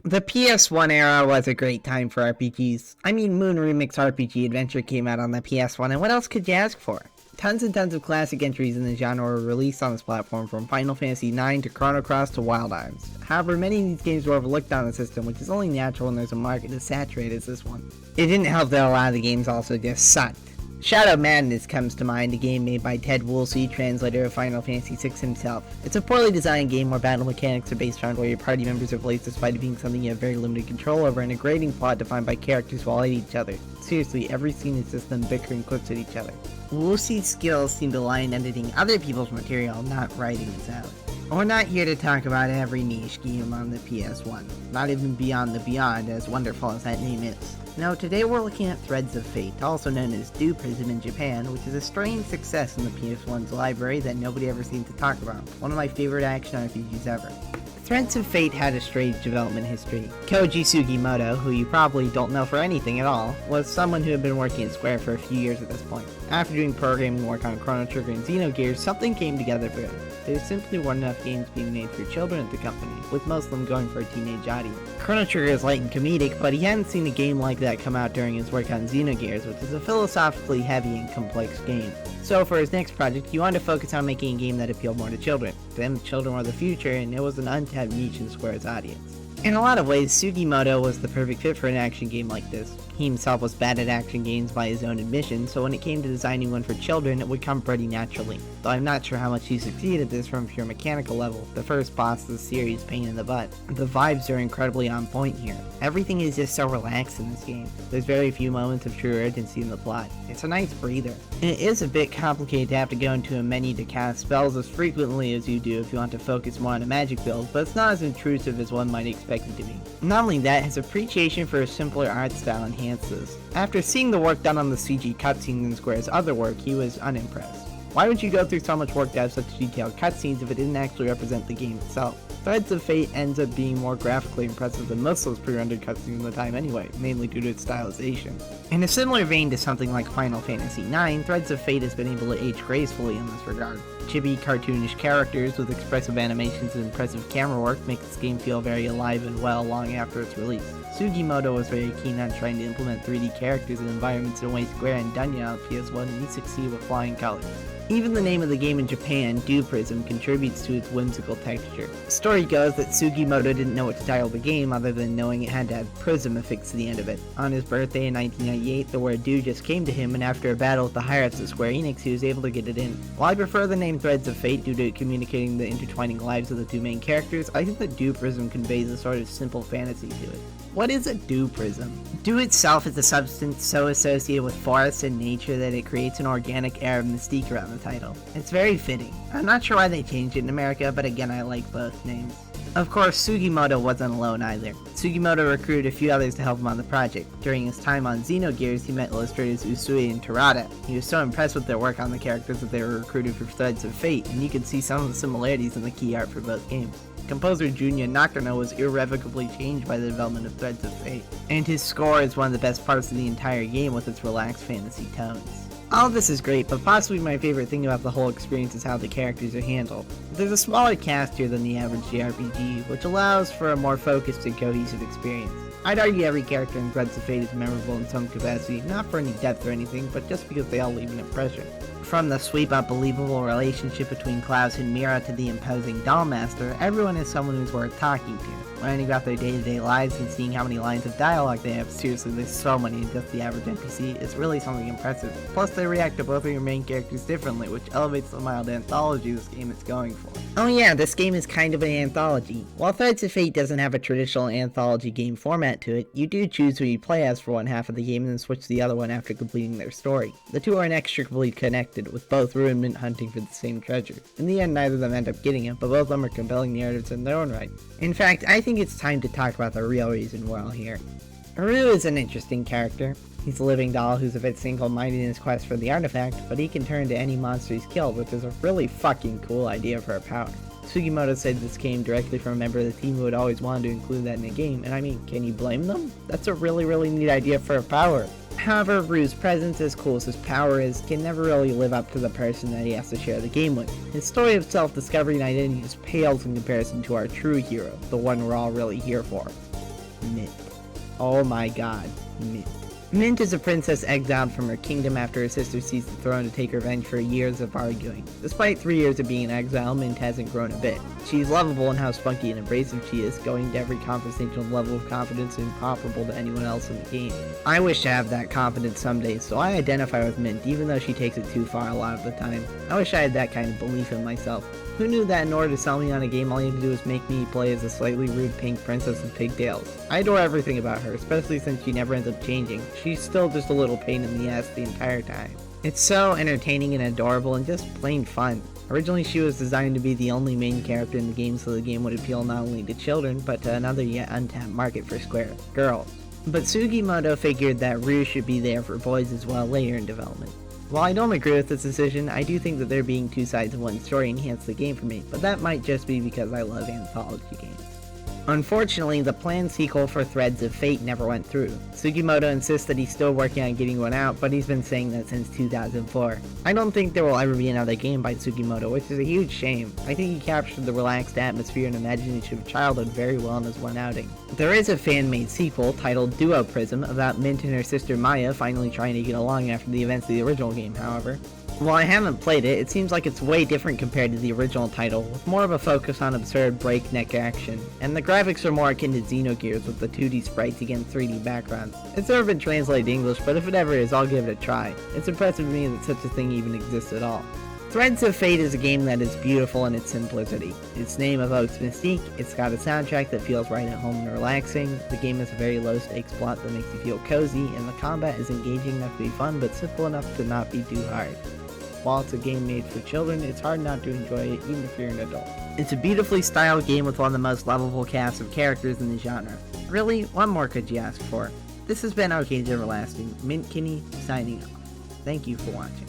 The PS1 era was a great time for RPGs. I mean, Moon Remix RPG Adventure came out on the PS1, and what else could you ask for? Tons and tons of classic entries in the genre were released on this platform, from Final Fantasy IX to Chrono Cross to Wild Arms. However, many of these games were overlooked on the system, which is only natural when there's a market as saturated as this one. It didn't help that a lot of the games also just sucked. Shadow Madness comes to mind, a game made by Ted Woolsey, translator of Final Fantasy VI himself. It's a poorly designed game where battle mechanics are based around where your party members are placed despite being something you have very limited control over, and a grating plot defined by characters while at each other. Seriously, every scene is just them bickering quips at each other. Woolsey's skills seem to lie in editing other people's material, not writing its own. We're not here to talk about every niche game on the PS1, not even Beyond the Beyond, as wonderful as that name is. No, today we're looking at Threads of Fate, also known as Dewprism in Japan, which is a strange success in the PS1's library that nobody ever seemed to talk about. One of my favorite action RPGs ever. Threads of Fate had a strange development history. Koji Sugimoto, who you probably don't know for anything at all, was someone who had been working at Square for a few years at this point. After doing programming work on Chrono Trigger and Xenogears, something came together for him. There simply weren't enough games being made for children at the company, with most of them going for a teenage audience. Chrono Trigger is light and comedic, but he hadn't seen a game like that come out during his work on Xenogears, which is a philosophically heavy and complex game. So for his next project, he wanted to focus on making a game that appealed more to children. To him, children were the future, and it was an untapped niche in Square's audience. In a lot of ways, Sugimoto was the perfect fit for an action game like this. He himself was bad at action games by his own admission, so when it came to designing one for children, it would come pretty naturally. Though I'm not sure how much he succeeded at this from a pure mechanical level. The first boss of the series, pain in the butt. The vibes are incredibly on point here. Everything is just so relaxed in this game. There's very few moments of true urgency in the plot. It's a nice breather. It is a bit complicated to have to go into a menu to cast spells as frequently as you do if you want to focus more on a magic build, but it's not as intrusive as one might expect it to be. Not only that, his appreciation for a simpler art style enhances. After seeing the work done on the CG cutscenes in Square's other work, he was unimpressed. Why would you go through so much work to have such detailed cutscenes if it didn't actually represent the game itself? Threads of Fate ends up being more graphically impressive than most of those pre-rendered cutscenes in the time anyway, mainly due to its stylization. In a similar vein to something like Final Fantasy IX, Threads of Fate has been able to age gracefully in this regard. Chibi, cartoonish characters with expressive animations and impressive camera work make this game feel very alive and well long after its release. Sugimoto was very keen on trying to implement 3D characters and environments in a way Square hadn't done yet on PS1, and he succeeded with flying colors. Even the name of the game in Japan, Dewprism, contributes to its whimsical texture. The story goes that Sugimoto didn't know what to title the game other than knowing it had to have prism affixed to the end of it. On his birthday in 1998, the word Dew just came to him, and after a battle with the higher-ups of Square Enix, he was able to get it in. While I prefer the name Threads of Fate due to it communicating the intertwining lives of the two main characters, I think that Dewprism conveys a sort of simple fantasy to it. What is a Dewprism? Dew itself is a substance so associated with forests and nature that it creates an organic air of mystique around the title. It's very fitting. I'm not sure why they changed it in America, but again, I like both names. Of course, Sugimoto wasn't alone either. Sugimoto recruited a few others to help him on the project. During his time on Xenogears, he met illustrators Usui and Terada. He was so impressed with their work on the characters that they were recruited for Threads of Fate, and you could see some of the similarities in the key art for both games. Composer Junya Nakano was irrevocably changed by the development of Threads of Fate, and his score is one of the best parts of the entire game with its relaxed fantasy tones. All of this is great, but possibly my favorite thing about the whole experience is how the characters are handled. There's a smaller cast here than the average JRPG, which allows for a more focused and cohesive experience. I'd argue every character in Threads of Fate is memorable in some capacity, not for any depth or anything, but just because they all leave an impression. From the sweep-up believable relationship between Klaus and Mira to the imposing Dollmaster, everyone is someone who's worth talking to. Learning about their day-to-day lives and seeing how many lines of dialogue they have, seriously, there's so many in just the average NPC, is really something impressive. Plus, they react to both of your main characters differently, which elevates the mild anthology this game is going for. Oh yeah, this game is kind of an anthology. While Threads of Fate doesn't have a traditional anthology game format to it, you do choose who you play as for one half of the game and then switch to the other one after completing their story. The two are inextricably connected, with both ruinment hunting for the same treasure. In the end, neither of them end up getting it, but both of them are compelling narratives in their own right. In fact, I think it's time to talk about the real reason we're all here. Ryu is an interesting character. He's a living doll who's a bit single-minded in his quest for the artifact, but he can turn to any monster he's killed, which is a really fucking cool idea for a power. Sugimoto said this came directly from a member of the team who had always wanted to include that in a game, and I mean, can you blame them? That's a really neat idea for a power. However, Ryu's presence, as cool as his power is, can never really live up to the person that he has to share the game with. His story of self-discovery and identity just pales in comparison to our true hero, the one we're all really here for. Mint. Oh my god, Mint. Mint is a princess exiled from her kingdom after her sister seized the throne to take revenge for years of arguing. Despite 3 years of being in exile, Mint hasn't grown a bit. She's lovable in how spunky and abrasive she is, going to every conversational level of confidence incomparable to anyone else in the game. I wish to have that confidence someday, so I identify with Mint, even though she takes it too far a lot of the time. I wish I had that kind of belief in myself. Who knew that in order to sell me on a game, all you had to do was make me play as a slightly rude pink princess with pigtails? I adore everything about her, especially since she never ends up changing. She's still just a little pain in the ass the entire time. It's so entertaining and adorable and just plain fun. Originally she was designed to be the only main character in the game so the game would appeal not only to children, but to another yet untapped market for Square, girls. But Sugimoto figured that Ryu should be there for boys as well later in development. While I don't agree with this decision, I do think that there being two sides of one story enhanced the game for me, but that might just be because I love anthology games. Unfortunately, the planned sequel for Threads of Fate never went through. Sugimoto insists that he's still working on getting one out, but he's been saying that since 2004. I don't think there will ever be another game by Sugimoto, which is a huge shame. I think he captured the relaxed atmosphere and imagination of childhood very well in his one outing. There is a fan-made sequel titled Dewprism about Mint and her sister Maya finally trying to get along after the events of the original game, however. While I haven't played it, it seems like it's way different compared to the original title, with more of a focus on absurd breakneck action, and the graphics are more akin to Xenogears with the 2D sprites against 3D backgrounds. It's never been translated to English, but if it ever is, I'll give it a try. It's impressive to me that such a thing even exists at all. Threads of Fate is a game that is beautiful in its simplicity. Its name evokes mystique, it's got a soundtrack that feels right at home and relaxing, the game has a very low stakes plot that makes you feel cozy, and the combat is engaging enough to be fun but simple enough to not be too hard. While it's a game made for children, it's hard not to enjoy it even if you're an adult. It's a beautifully styled game with one of the most lovable casts of characters in the genre. Really, what more could you ask for? This has been Arcade's Everlasting, Mint Kinney, signing off. Thank you for watching.